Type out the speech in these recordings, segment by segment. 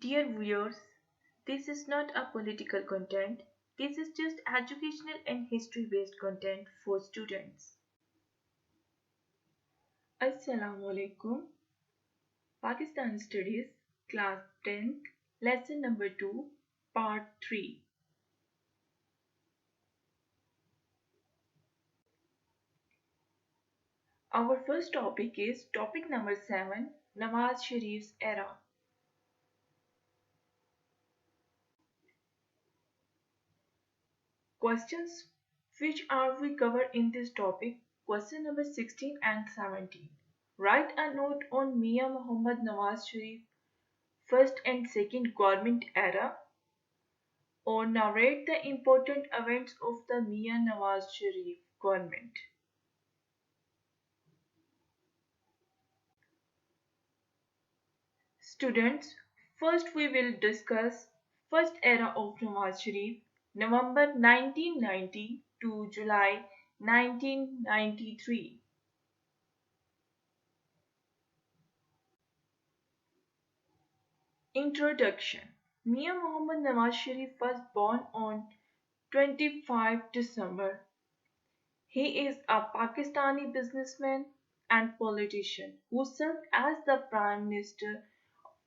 Dear viewers, this is not a political content. This is just educational and history based content for students. Assalamu alaikum. Pakistan Studies, Class 10th, Lesson number 2, Part 3. Our first topic is topic number 7, Nawaz Sharif's era. Questions which are we cover in this topic? Question number 16 and 17. Write a note on Mia Muhammad Nawaz Sharif first and second government era, or narrate the important events of the Mia Nawaz Sharif government. Students, first we will discuss first era of Nawaz Sharif, November 1990 to July 1993. Introduction. Mia Muhammad Nawaz Sharif was born on 25 December. He is a Pakistani businessman and politician who served as the Prime Minister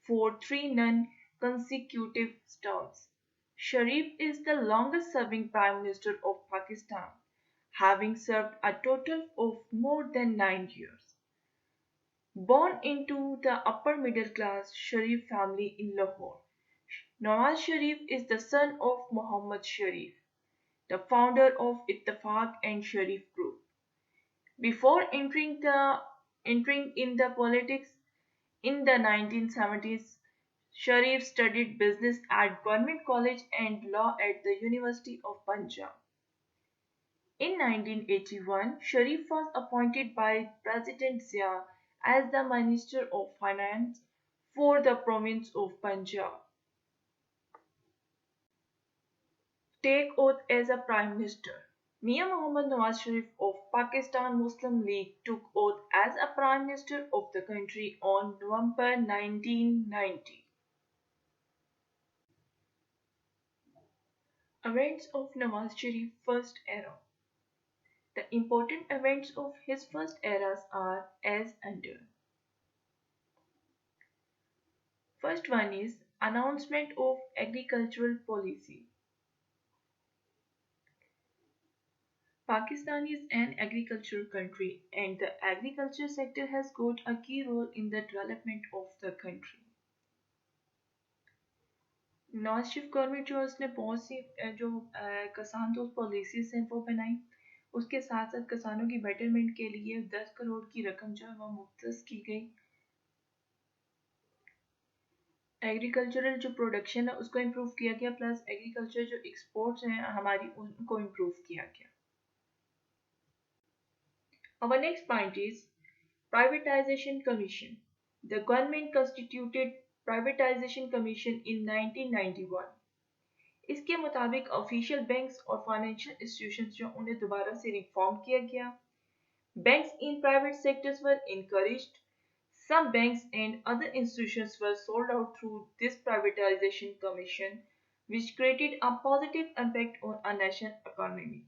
for three non-consecutive terms. Sharif is the longest serving Prime Minister of Pakistan, having served a total of more than 9 years. Born into the upper middle class Sharif family in Lahore, Nawaz Sharif is the son of Muhammad Sharif, the founder of Ittefaq and Sharif Group. Before entering in the politics in the 1970s, Sharif studied business at Government College and law at the University of Punjab. In 1981, Sharif was appointed by President Zia as the Minister of Finance for the province of Punjab. Take oath as a Prime Minister. Mia Muhammad Nawaz Sharif of Pakistan Muslim League took oath as a Prime Minister of the country on November 1990. Events of Nawaz Sharif first era. The important events of his first eras are as under. First one is announcement of agricultural policy. Pakistan is an agricultural country and the agriculture sector has got a key role in the development of the country. North shift government जो है उसने बहुत सी जो किसान दोस्त policies हैं वो बनाई। उसके साथ साथ किसानों की बेटरमेंट के लिए 10 करोड़ की रकम जो है वो मुख्तस की गई। एग्रीकल्चरल जो प्रोडक्शन है उसको इम्प्रूव किया गया, प्लस एग्रीकल्चर जो एक्सपोर्ट्स हैं हमारी उनको इम्प्रूव किया गया। Our next point is Privatization Commission. The government constituted Privatization Commission in 1991. इसके मुताबिक ऑफिशियल बैंक्स और फाइनेंशियल इंस्टीट्यूशंस जो उन्हें दोबारा से रिफॉर्म किया गया। Banks in private sectors were encouraged. Some banks and other institutions were sold out through this privatization commission, which created a positive impact on our national economy.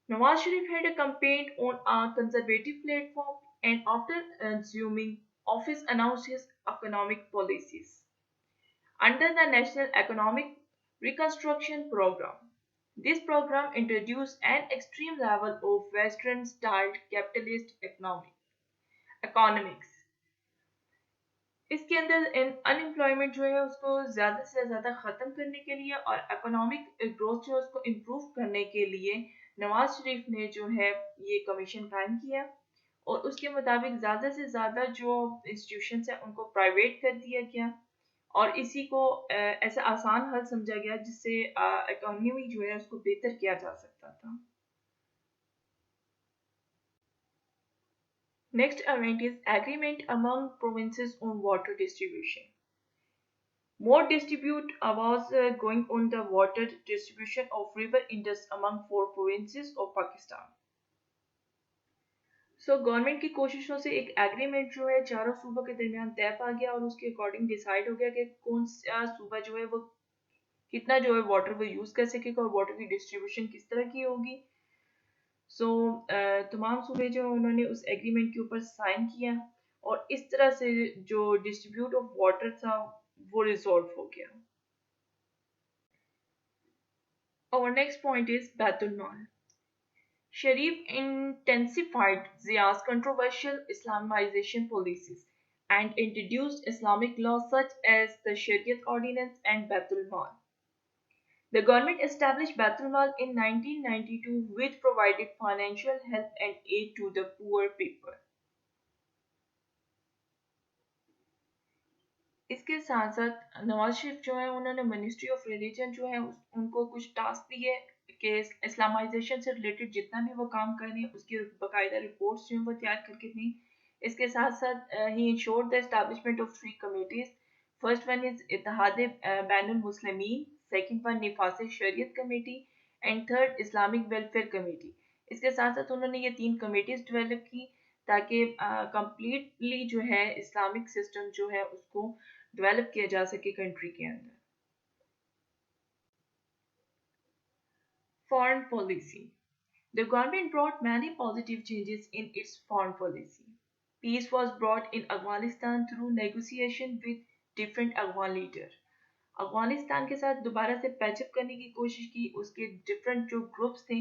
Nawaz Sharif had campaigned on a conservative platform and after assuming office announced his economic policies. Under the National Economic Reconstruction Program, this program introduced an extreme level of Western-styled capitalist economics. इसके अंदर unemployment जो है उसको ज़्यादा से ज़्यादा ख़त्म करने के लिए और इकोनॉमिक ग्रोथ जो है उसको इम्प्रूव करने के लिए नवाज शरीफ ने जो है ये कमीशन कायम किया और उसके मुताबिक ज़्यादा से ज़्यादा जो इंस्टीट्यूशंस हैं उनको प्राइवेट कर दिया गया और इसी को ऐसा आसान हल समझा गया जिससे इकोनॉमी जो है उसको बेहतर किया जा सकता था। Next event is agreement among provinces on water distribution. More dispute was going on the water distribution of river Indus among 4 provinces of Pakistan. So government की कोशिशों से एक एग्रीमेंट जो है चारों सूबों के दरमियान तय पा गया और उसके अकॉर्डिंग डिसाइड हो गया कि कौन सा सूबा जो है वो कितना जो है वाटर वो यूज कर सकेगा और वाटर की डिस्ट्रीब्यूशन किस तरह की होगी। सो तमाम सूबे जो उन्होंने उस एग्रीमेंट के ऊपर साइन किया और इस तरह से जो डिस्ट्रीब्यूट ऑफ वाटर था वो रिजॉल्व हो गया। Our next point is Baitul Mal. Sharif intensified Zia's controversial Islamization policies and introduced Islamic laws such as the Shariat Ordinance and Baitul Mal. The government established Baitul Mal in 1992, which provided financial help and aid to the poor people. इसके साथ साथ नवाज शरीफ जो है उन्होंने ministry of religion जो है उनको कुछ टास्क दिए कि इस्लामाइजेशन से रिलेटेड जितना भी वो काम कर रहे हैं उसकी बाकायदा रिपोर्ट्स जो है वो तैयार करके दी। इसके साथ साथ ही insured the establishment of 3 committees. First one is इत्तेहाद बैनुल मुस्लिमीन, सेकंड वन निफास शरीयत committee and third Islamic welfare committee. इसके साथ साथ उन्होंने ये 3 कमेटीज डेवलप की ताकि कंप्लीटली जो है इस्लामिक सिस्टम जो है उसको डेवलप किया जा सके कंट्री के अंदर। Foreign policy. The government brought many positive changes in its foreign policy. Peace was brought in Afghanistan through negotiation with different Afghan leaders. Afghanistan के साथ दोबारा से पैचअप करने की कोशिश की, उसके डिफरेंट जो ग्रुप्स थे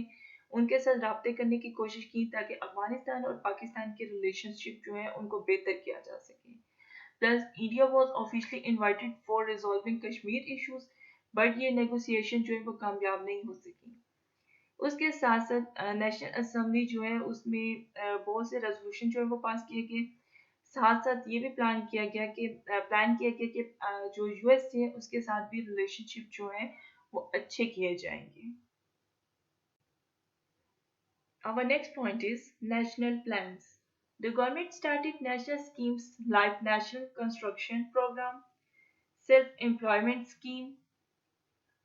उनके साथ रब्ते करने की कोशिश की ताकि अफगानिस्तान और पाकिस्तान के रिलेशनशिप जो है उनको बेहतर किया जा सके। Thus, India was officially invited for resolving Kashmir issues, but ये negotiation जो है वो कामयाब नहीं हो सकी। उसके साथ साथ नेशनल असेंबली जो है उसमें बहुत से रेजोल्यूशन जो है वो पास किए गए। साथ साथ ये भी प्लान किया गया कि जो यूएस है उसके साथ भी रिलेशनशिप जो है वो अच्छे किए जाएंगे। Our next point is national plans. The government started national schemes like National Construction Program, Self-Employment Scheme,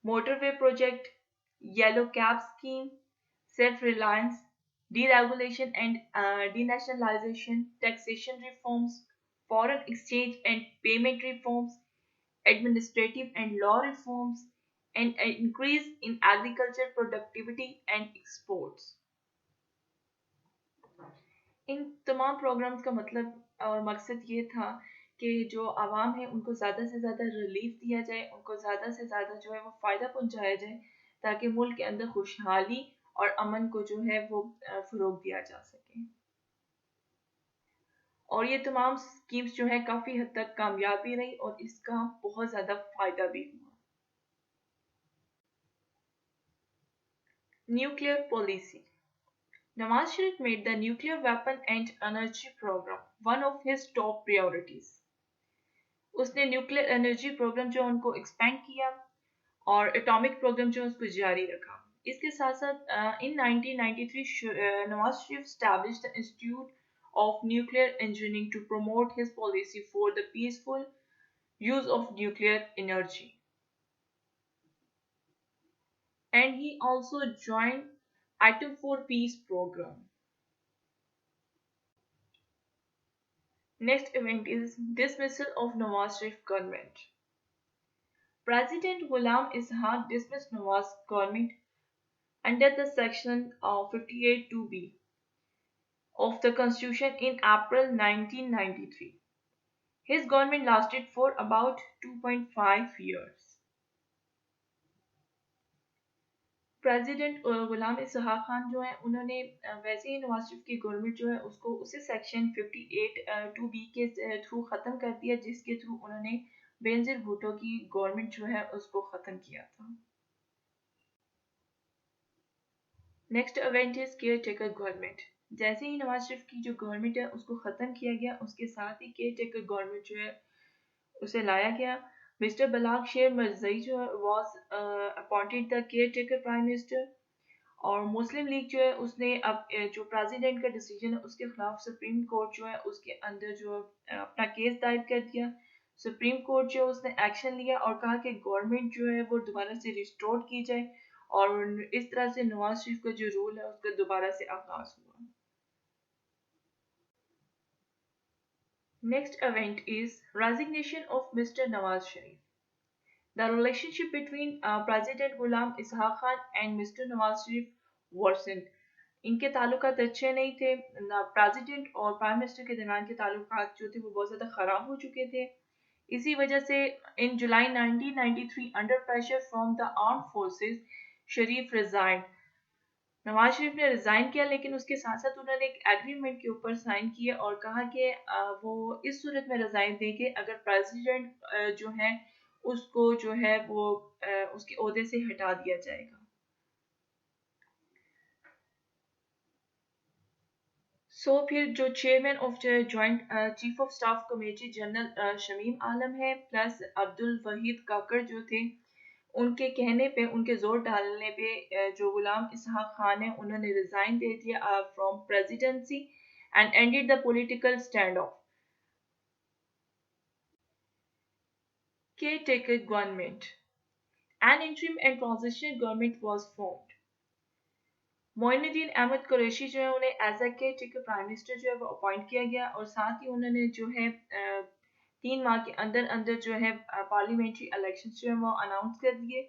Motorway Project, Yellow Cab Scheme, Self-Reliance, Deregulation and Denationalization, Taxation Reforms, Foreign Exchange and Payment Reforms, Administrative and Law Reforms, and an increase in agriculture productivity and exports. इन तमाम programmes का मतलब और मकसद ये था कि जो आवाम है उनको ज़्यादा से ज़्यादा रिलीफ दिया जाए, उनको ज़्यादा से ज़्यादा जो है वो फ़ायदा पहुंचाया जाए ताकि मुल्क के अंदर खुशहाली और अमन को जो है वो फ़रोग दिया जा सके। और ये तमाम स्कीम्स जो है काफ़ी हद तक कामयाब भी रही और इसका बहुत ज़्यादा फ़ायदा भी हुआ। Nuclear policy. Nawaz Sharif made the nuclear weapon and energy program one of his top priorities. उसने न्यूक्लियर एनर्जी प्रोग्राम जो उनको एक्सपेंड किया और एटॉमिक प्रोग्राम जो उसको जारी रखा। इसके साथ साथ इन 1993 Nawaz Sharif established the Institute of Nuclear Engineering to promote his policy for the peaceful use of nuclear energy. And he also joined Atom for Peace program. Next event is dismissal of Nawaz Sharif government. President Ghulam Ishaq dismissed Nawaz government under the section 58(2)(b) of the Constitution in April 1993. His government lasted for about 2.5 years. President गुलाम इसहाक खान जो है उन्होंने वैसे ही नवाज शरीफ की government जो है उसको उसी section 58(2)(b) के थ्रू ख़त्म कर दिया जिसके थ्रू उन्होंने बेनजीर भुट्टो की गवर्नमेंट जो है उसको ख़त्म किया था। Next event is care taker government. जैसे ही नवाज शरीफ की जो गवर्नमेंट है उसको ख़त्म किया गया उसके साथ ही केयर टेकर गवर्नमेंट जो है उसे लाया गया। मिस्टर बलाक शेर मरजई जो was appointed the care taker prime minister और मुस्लिम लीग जो है उसने अब जो प्रेसिडेंट का डिसीजन है उसके खिलाफ सुप्रीम कोर्ट जो है उसके अंदर जो अपना केस दायर कर दिया। सुप्रीम कोर्ट जो उसने एक्शन लिया और कहा कि गवर्नमेंट जो है वो दोबारा से रिस्टोर की जाए और इस तरह से नवाज शरीफ का जो रूल है उसका दोबारा से आगाज हुआ। Next event is resignation of Mr. Nawaz Sharif. The relationship between President Ghulam Ishaq Khan and Mr. Nawaz Sharif worsened. इनके ताल्लुकात अच्छे नहीं थे। प्रेसिडेंट और प्राइम मिनिस्टर के दरमियान के ताल्लुकात जो थे वो बहुत ज़्यादा ख़राब हो चुके थे। इसी वजह से in July 1993 under pressure from the armed forces Sharif resigned. Nawaz Sharif ने रिज़ाइन किया, लेकिन उसके साथ साथ उन्होंने एक एग्रीमेंट के ऊपर साइन किया और कहा कि वो इस सूरत में रिज़ाइन देंगे अगर प्रेसिडेंट जो है उसको जो है वो उसके ओहदे से हटा दिया जाएगा। फिर जो chairman of joint chief of staff committee general Shamim Alam है प्लस अब्दुल वहीद काकड़ जो थे, उनके कहने पे, उनके जोर डालने पे जो गुलाम इसहाक खान है उन्होंने रिजाइन दे दिया from presidency and ended the political standoff. Caretaker government. An interim and transitional government was formed. Moinuddin Ahmad Qureshi जो है उन्हें as a caretaker prime minister जो है वो अपॉइंट किया गया और साथ ही उन्होंने जो है 3 माह के अंदर अंदर जो है पार्लियामेंट्री इलेक्शन जो है वो अनाउंस कर दिए।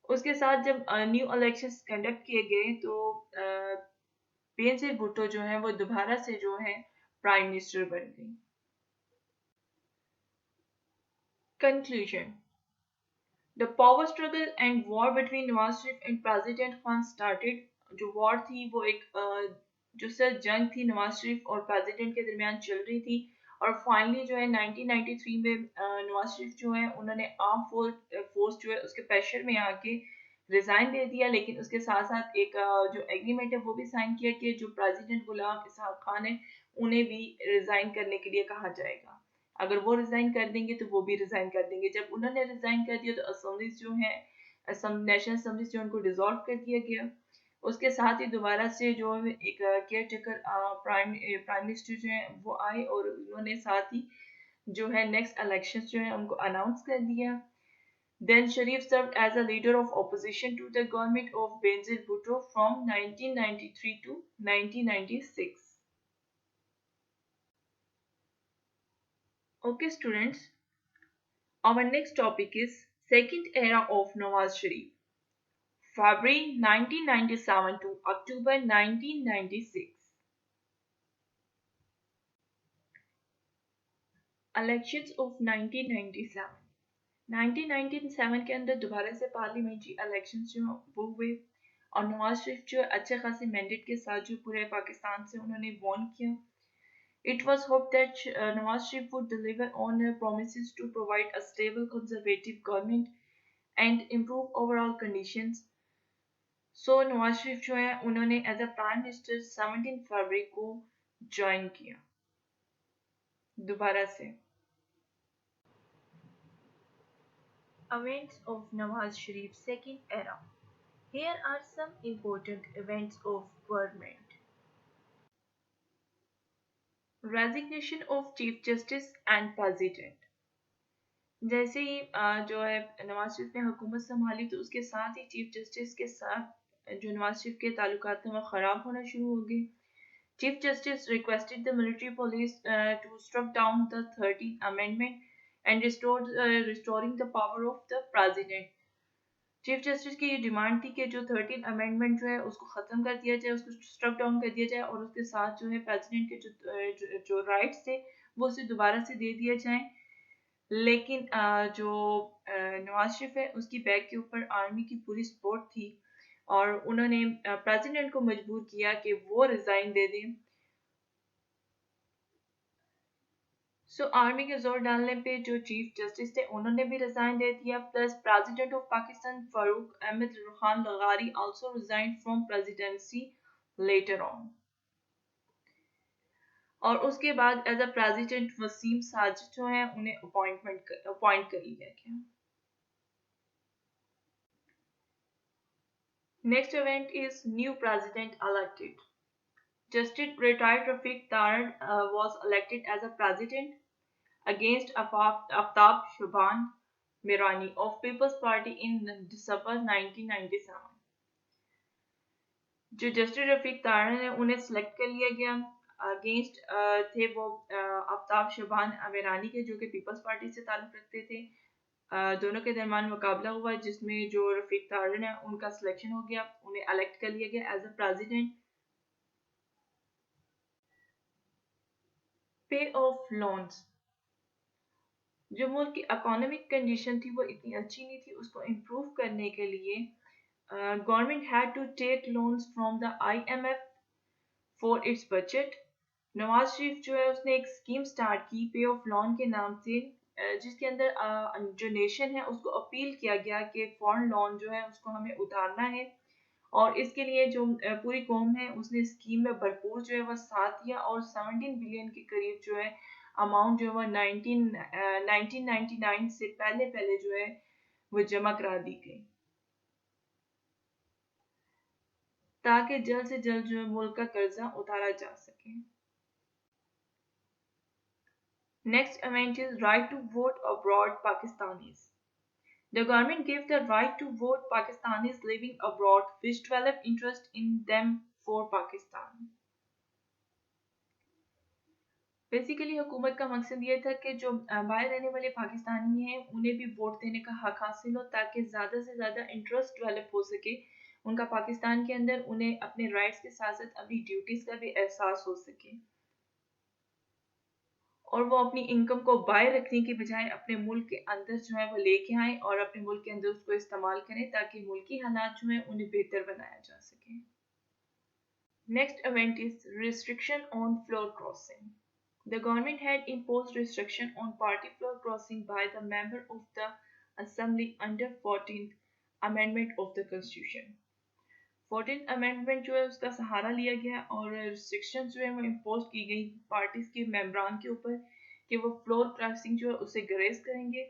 उसके साथ जब न्यू इलेक्शंस कंडक्ट किए गए तो बेनजीर भुट्टो जो है वो दोबारा से जो है प्राइम मिनिस्टर बन गई। Conclusion. The power struggle and war between Nawaz Sharif and President Khan started। जो वॉर थी वो एक जो सर जंग थी नवाज शरीफ और प्रेसिडेंट के दरमियान चल रही थी और फाइनली जो है 1993 में नवाज शरीफ जो है उन्होंने आर्म फोर्स जो है उसके प्रेशर में आके रिजाइन दे दिया, लेकिन उसके साथ साथ एक जो एग्रीमेंट है वो भी साइन किया कि जो प्रेसिडेंट गुलाम इसहाक खान है उन्हें भी रिजाइन करने के लिए कहा जाएगा। अगर वो रिजाइन कर देंगे तो वो भी रिजाइन कर देंगे। जब उन्होंने रिजाइन कर दिया तो असेंबलीज जो है नेशनल असेंबलीज जो उनको डिसॉल्व कर दिया गया। उसके साथ ही दोबारा से जो एक केयर टेकर प्राइम मिनिस्टर जो है वो आए और उन्होंने साथ ही जो है नेक्स्ट इलेक्शन जो है उनको अनाउंस कर दिया। Then Sharif served as a leader of opposition to the government of Benazir Bhutto from 1993 to 1996. Okay students, our next topic is second era of Nawaz Sharif, February 1997 to October 1996. Elections of 1997। 1997 के अंदर दोबारा से parliamentary elections जो वो हुए और नवाज शरीफ जो अच्छे खासे मैंडेट के साथ जो पूरे पाकिस्तान से उन्होंने वॉन किया। It was hoped that Nawaz Sharif would deliver on her promises to provide a stable conservative government and improve overall conditions. So Nawaz Sharif जो है उन्होंने एज अ प्राइम मिनिस्टर 17 फरवरी को ज्वाइन किया दोबारा से। Events of Nawaz Sharif's second era. Here are some important events of government. Resignation of Chief Justice and President। जैसे ही जो है नवाज शरीफ ने हुकूमत संभाली तो उसके साथ ही चीफ जस्टिस के साथ जो नवाज शरीफ के ताल्लुकात थे वो ख़राब होना शुरू हो गए। Chief Justice requested the military police to struck down the 13th Amendment and restoring the power of the President। Chief justice की ये डिमांड थी कि जो 13 अमेंडमेंट जो है उसको ख़त्म कर दिया जाए, उसको स्ट्रक डाउन कर दिया जाए और उसके साथ जो है प्रेसिडेंट के जो राइट्स थे वो उसे दोबारा से दे दिया जाए। लेकिन जो नवाज शरीफ है उसकी बैक के ऊपर आर्मी की पूरी सपोर्ट थी और उन्होंने प्रेसिडेंट को मजबूर किया कि वो रिज़ाइन दे दें। आर्मी के जोर डालने पे जो चीफ जस्टिस थे उन्होंने भी रिजाइन दे दिया, plus president of Pakistan Farooq Ahmad Khan लगारी also resign from presidency letter on. और उसके बाद as a president Waseem Sajjad जो है उन्हें अपॉइंट कर लिया गया। Next event is new president elected. Justice retired Rafiq Tarad was elected as a president against Aftab Shuban Mirani of People's Party in December 1997। जो जस्टिस रफीक तारण है उन्हें सिलेक्ट कर लिया गया अगेंस्ट थे वो आफ्ताब शबान अमीरानी के, जो कि पीपल्स पार्टी से ताल्लुक़ रखते थे। दोनों के दरमियान मुकाबला हुआ जिसमें जो रफीक तारन है उनका सिलेक्शन हो गया, उन्हें इलेक्ट कर लिया गया एज अ प्रेसिडेंट। पे ऑफ लोन्स, जो मुल्क की इकोनॉमिक कंडीशन थी वो इतनी अच्छी नहीं थी, उसको इम्प्रूव करने के लिए government had to take loans from the IMF for its budget. Nawaz Sharif जो है उसने एक स्कीम स्टार्ट की पे ऑफ लोन के नाम से, जिसके अंदर जो नेशन है उसको अपील किया गया कि फॉरेन लोन जो है उसको हमें उतारना है, और इसके लिए जो पूरी कौम है उसने स्कीम में भरपूर जो है वह साथ दिया, और 17 बिलियन के करीब जो है अमाउंट जो है वह 1999 से पहले पहले जो है वो जमा करा दी गई, ताकि जल्द से जल्द जो है मुल्क का कर्जा उतारा जा सके। Next event is right to vote abroad Pakistanis. The government gave the right to vote Pakistanis living abroad, which developed interest in them for Pakistan. Basically हुकूमत का मकसद ये था कि जो बाहर रहने वाले पाकिस्तानी हैं उन्हें भी वोट देने का हक हासिल हो, ताकि ज़्यादा से ज़्यादा इंटरेस्ट डेवलप हो सके उनका पाकिस्तान के अंदर, उन्हें अपने राइट्स के साथ साथ अपनी ड्यूटीज़ का भी एहसास हो सके, और वो अपनी इनकम को बाहर रखने की बजाय अपने मुल्क के अंदर जो है वो लेके आए और अपने मुल्क के अंदर उसको इस्तेमाल करें, ताकि मुल्की हालात जो है उन्हें बेहतर बनाया जा सके। Next event is restriction on floor crossing. The government had imposed restriction on party floor crossing by the member of the assembly under 14th amendment of the constitution। 14th amendment जो है उसका सहारा लिया गया और रिस्ट्रिक्शन जो है वो impose की गई पार्टीज के मेंबरान के ऊपर कि वो फ्लोर क्रॉसिंग जो है उसे ग्रेस करेंगे,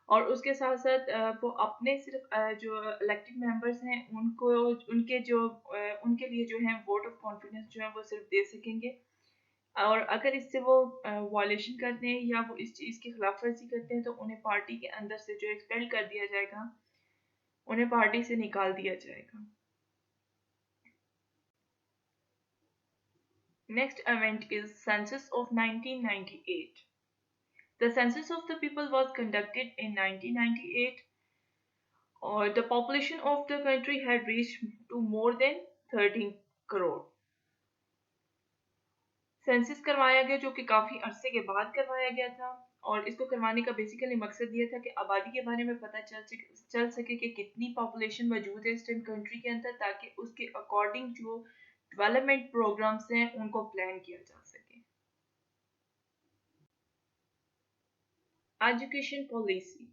और उसके साथ साथ वो अपने सिर्फ जो इलेक्टेड मेंबर्स हैं उनको उनके लिए जो है वोट ऑफ कॉन्फिडेंस जो है वो सिर्फ दे सकेंगे, और अगर इससे वो वायलेशन करते हैं या वो इस चीज़ की खिलाफ वर्जी करते हैं तो उन्हें पार्टी के अंदर से जो एक्सपेल कर दिया जाएगा, उन्हें पार्टी से निकाल दिया जाएगा। Next event is Census of 1998. The census of the people was conducted in 1998, or the population of the country had reached to more than 13 crore. Census करवाया गया जो कि काफ़ी अरसे के बाद करवाया गया था, और इसको करवाने का बेसिकली मकसद ये था कि आबादी के बारे में पता चल सके कि कितनी पॉपुलेशन मौजूद है इस टाइम कंट्री के अंदर, ताकि उसके अकॉर्डिंग जो डेवलपमेंट प्रोग्राम्स हैं उनको प्लान किया जा सके। Education policy.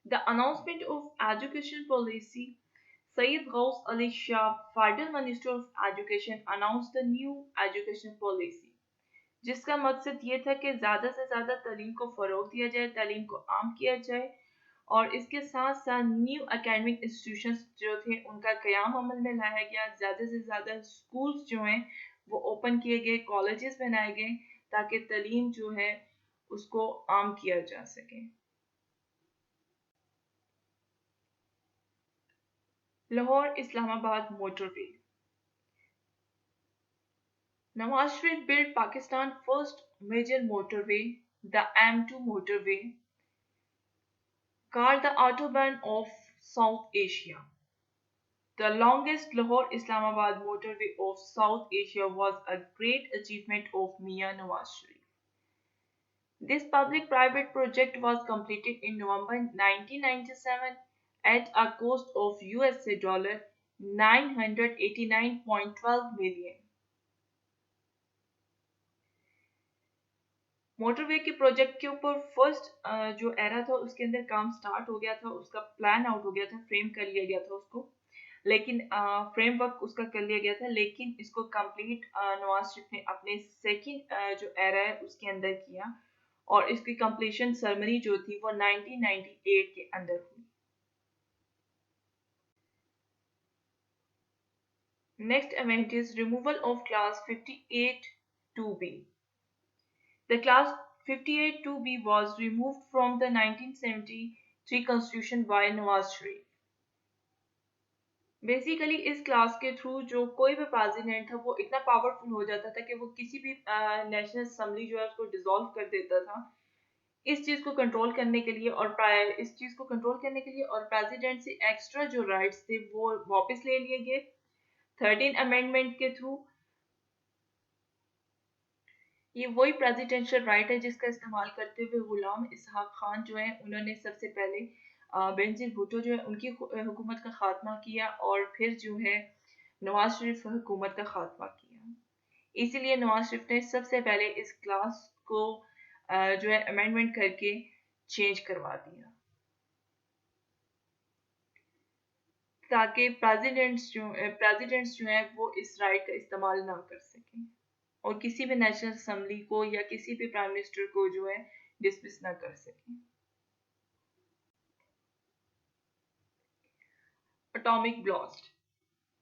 The announcement of education policy, Sayyid Ghaus Ali Shah, Federal Minister of Education, announced the new education policy, जिसका मकसद ये था कि ज़्यादा से ज़्यादा तालीम को फ़रोग दिया जाए, तालीम को आम किया जाए, और इसके साथ साथ न्यू एकेडमिक इंस्टीट्यूशंस जो थे उनका क़याम अमल में लाया गया, ज़्यादा से ज़्यादा स्कूल्स जो हैं वो ओपन किए गए, कॉलेजेस बनाए गए, ताकि तालीम जो है उसको आम किया जा सके। Lahore Islamabad motorway. Nawaz Sharif built Pakistan's first major motorway, the M2 motorway, called the Autobahn of South Asia. The longest Lahore-Islamabad motorway of South Asia was a great achievement of Mian Nawaz Sharif. This public-private project was completed in November 1997 at a cost of USA $989.12 million. Motorway के project के ऊपर first जो era था उसके अंदर काम start हो गया था, उसका प्लान आउट हो गया था, फ्रेम कर लिया गया था उसको, लेकिन फ्रेमवर्क उसका कर लिया गया था, लेकिन इसको कंप्लीट नवाज शरीफ ने अपने सेकंड जो एरा है उसके अंदर किया, और इसकी कंप्लीशन सेरेमनी जो थी वो 1998 के अंदर हुई। Next event is removal of class 58 2B। The class 58-2B was removed from the 1973 Constitution by Nawaz Sharif. Basically इस क्लास के थ्रू जो कोई भी प्रेसिडेंट था वो इतना पावरफुल हो जाता था कि वो किसी भी नेशनल असेंबली जो है उसको डिसॉल्व कर देता था इस चीज़ को कंट्रोल करने के लिए और इस चीज़ को कंट्रोल करने के लिए और प्रेसिडेंट से एक्स्ट्रा जो राइट्स थे वो वापस ले लिए गए 13 अमेंडमेंट के थ्रू। ये वही प्रेसिडेंशियल राइट है जिसका इस्तेमाल करते हुए गुलाम इसहाक खान जो है उन्होंने सबसे पहले बेनजीर भुट्टो जो है उनकी हुकूमत का खात्मा किया और फिर जो है नवाज शरीफ हुकूमत का खात्मा किया। इसीलिए नवाज शरीफ ने सबसे पहले इस क्लास को जो है अमेंडमेंट करके चेंज करवा दिया ताकि प्रेसिडेंट्स जो हैं वो इस राइट का इस्तेमाल ना कर सकें और किसी भी नेशनल असेंबली को या किसी भी प्राइम मिनिस्टर को जो है डिसमिस ना कर सकें। Atomic blast.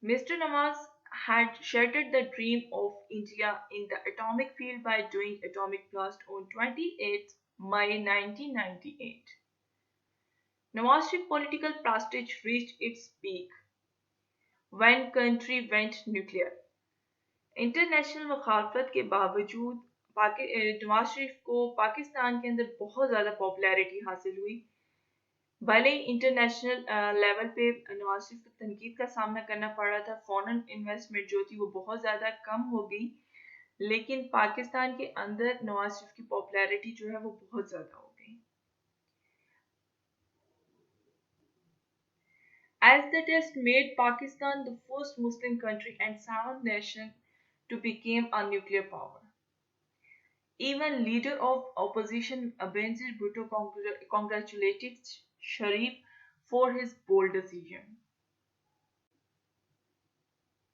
Mr. Nawaz had shattered the dream of India in the atomic field by doing atomic blast on 28 May 1998. Nawaz Sharif's political prestige reached its peak when country went nuclear. International मुखालफत के बावजूद नवाज शरीफ को पाकिस्तान के अंदर बहुत ज़्यादा popularity हासिल हुई। भले ही इंटरनेशनल लेवल पे नवाज शरीफ को तनकीद का सामना करना पड़ रहा था, फॉरेन इन्वेस्टमेंट जो थी वो बहुत ज़्यादा कम हो गई, लेकिन पाकिस्तान के अंदर नवाज शरीफ की पॉपुलैरिटी जो है वो बहुत ज़्यादा हो गई। As the test made Pakistan the first Muslim country and seventh nation to become a nuclear power. Even leader of opposition Benazir Bhutto congratulated Sharif for his bold decision.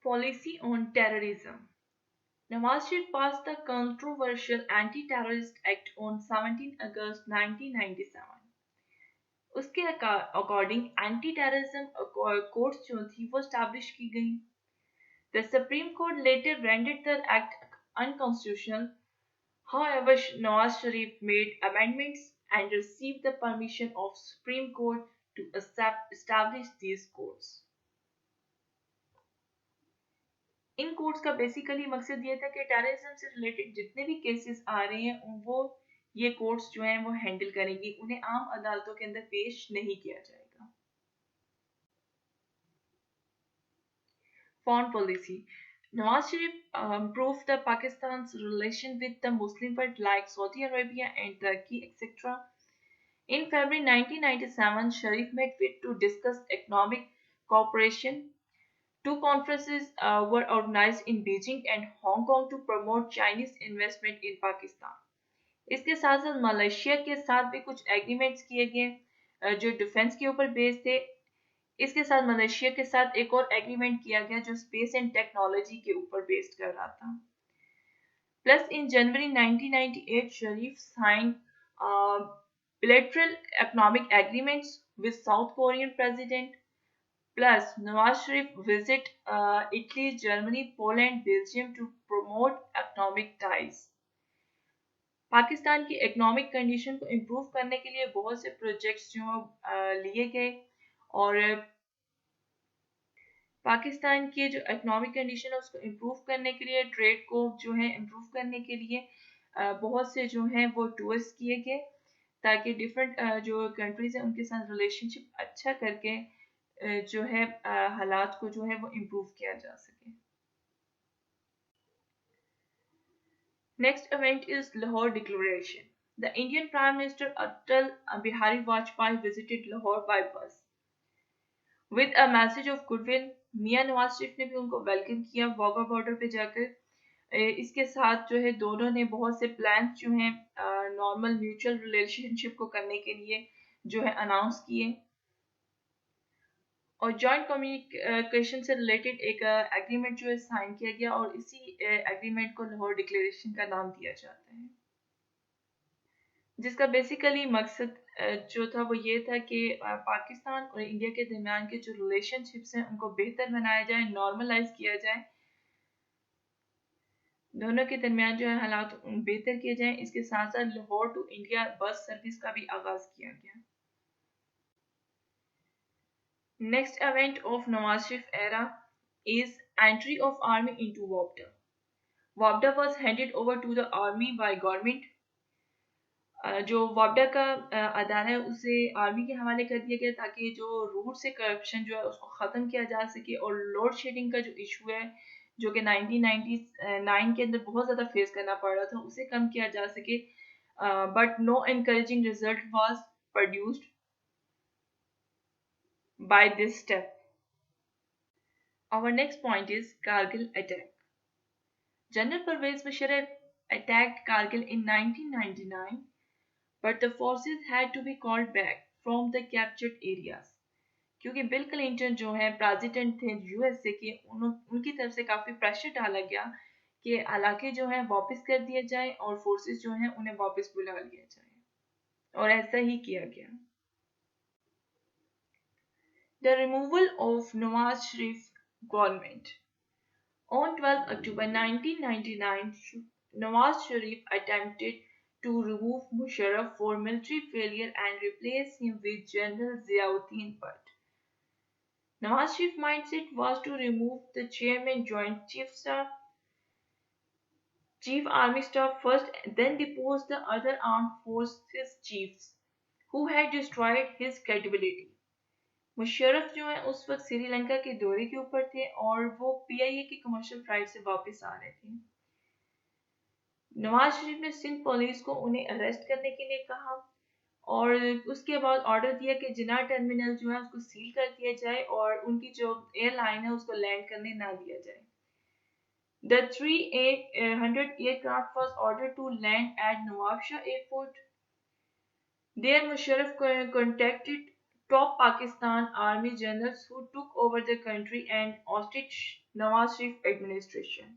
Policy on terrorism. Nawaz Sharif passed the controversial Anti-Terrorist Act on 17 August 1997. उसके according anti terrorism courts जो थी वो establish की गई। The Supreme Court later rendered the act unconstitutional. However, Nawaz Sharif made amendments and received the permission of Supreme Court to establish these courts. In courts का basically मकसद ये था कि टेररिज्म से रिलेटेड जितने भी केसेस आ रहे हैं वो ये कोर्ट्स जो हैं वो हैंडल करेंगी, उन्हें आम अदालतों के अंदर पेश नहीं किया जाएगा। Foreign policy. Nawaz Sharif improved the Pakistan's relation with the Muslim world like Saudi Arabia and Turkey, etc. In February 1997, Sharif met with to discuss economic cooperation. Two conferences were organized in Beijing and Hong Kong to promote Chinese investment in Pakistan. इसके साथ साथ Malaysia के साथ भी कुछ agreements किए गए जो डिफेंस के ऊपर बेस्ड थे। इसके साथ मलेशिया के साथ एक और एग्रीमेंट किया गया जो स्पेस एंड टेक्नोलॉजी के ऊपर बेस्ड कर रहा था। Plus in January 1998 Sharif sign bilateral economic agreements with South Korean president. Plus, Nawaz Sharif visit Italy, Germany, Poland, Belgium to promote economic ties. Pakistan की इकोनॉमिक कंडीशन को इम्प्रूव करने के लिए बहुत से प्रोजेक्ट्स जो लिए गए और पाकिस्तान की जो इकोनॉमिक कंडीशन है उसको इम्प्रूव करने के लिए ट्रेड को जो है इम्प्रूव करने के लिए बहुत से जो हैं वो टूर्स किए गए ताकि डिफरेंट जो कंट्रीज हैं उनके साथ रिलेशनशिप अच्छा करके जो है हालात को जो है वो इम्प्रूव किया जा सके। Next event is Lahore declaration. The Indian prime minister Atal Bihari Vajpayee visited Lahore by bus with a message of goodwill. Mian Nawaz Sharif ने भी उनको वेलकम किया वाघा बॉर्डर पे जाकर। इसके साथ जो है दोनों ने बहुत से प्लान्स जो हैं नॉर्मल म्यूचुअल रिलेशनशिप को करने के लिए जो है अनाउंस किए और जॉइंट कम्युनिकेशन से रिलेटेड एक एग्रीमेंट जो है साइन किया गया और इसी एग्रीमेंट को लाहौर डिक्लेरेशन का नाम दिया जाता है, जिसका बेसिकली मकसद जो था वो ये था कि पाकिस्तान और इंडिया के दरमियान के जो रिलेशनशिप्स हैं उनको बेहतर बनाया जाए, नॉर्मलाइज किया जाए, दोनों के दरमियान जो है हालात बेहतर किए जाएं। इसके साथ साथ Lahore to India bus service का भी आगाज किया गया। Next event of Nawaz Sharif era is entry of army into Wabda. Wabda was handed over to the army by government। जो वापडा का अदारा है उसे आर्मी के हवाले कर दिया गया ताकि जो रूट से करप्शन जो है उसको ख़त्म किया जा सके और लोड शेडिंग का जो इशू है जो कि 1999 के अंदर बहुत ज़्यादा फेस करना पड़ रहा था उसे कम किया जा सके। But no encouraging result was produced by this step। Our next point is Kargil attack। General Pervez Musharraf attacked Kargil in 1999, but the forces had to be called back from the captured areas क्योंकि bill Clinton जो है president थे USA के उनकी तरफ से काफ़ी pressure डाला गया कि इलाके जो है वापस कर दिए जाए और फोर्सेस जो हैं उन्हें वापस बुला लिया जाए और ऐसा ही किया गया। The removal of Nawaz Sharif government। On 12 October 1999, Nawaz Sharif attempted to remove Musharraf for military failure and replace him with General Ziauddin Butt। Nawaz Sharif's mindset was to remove the chairman Joint Chief Army Staff first, then depose the other armed forces chiefs who had destroyed his credibility। Musharraf जो है उस वक्त श्रीलंका के दौरे के ऊपर थे और वो पीआईए की कमर्शियल फ्लाइट से वापस आ रहे थे। नवाज शरीफ ने सिंध पुलिस को उन्हें अरेस्ट करने के लिए कहा और उसके बाद ऑर्डर दिया कि जिना टर्मिनल जो है उसको सील कर दिया जाए और उनकी जो एयरलाइन है उसको लैंड करने ना दिया जाए। The 300 aircraft was ordered to land at Nawab Shah Airport. There Musharraf contacted top Pakistan army generals who took over the country and ousted Nawaz Sharif administration।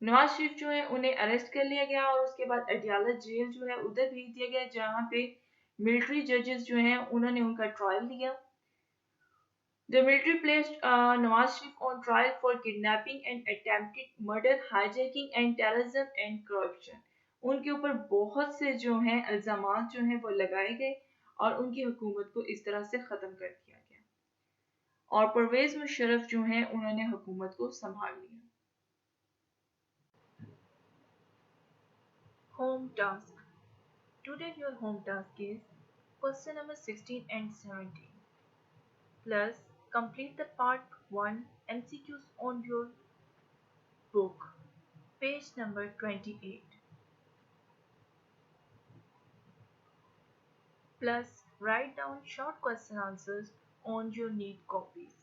Nawaz Sharif जो है उन्हें अरेस्ट कर लिया गया और उसके बाद अडियाला जेल जो है उधर भेज दिया गया जहां पे मिलिट्री जजेस जो हैं उन्होंने उनका ट्रायल दिया। The military placed Nawaz Sharif on trial for kidnapping and attempted murder, hijacking and terrorism and corruption। उनके ऊपर बहुत से जो हैं इल्जामात जो हैं वो लगाए गए और उनकी हुकूमत को इस तरह से ख़त्म कर दिया गया और परवेज़ मुशर्रफ जो हैं उन्होंने हुकूमत को संभाल लिया। Home task। Today your home task is question number 16 and 17 plus complete the part 1 MCQs on your book, page number 28 plus write down short question answers on your neat copies।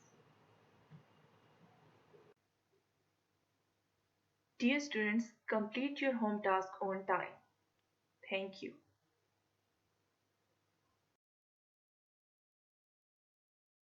Dear students, complete your home task on time. Thank you.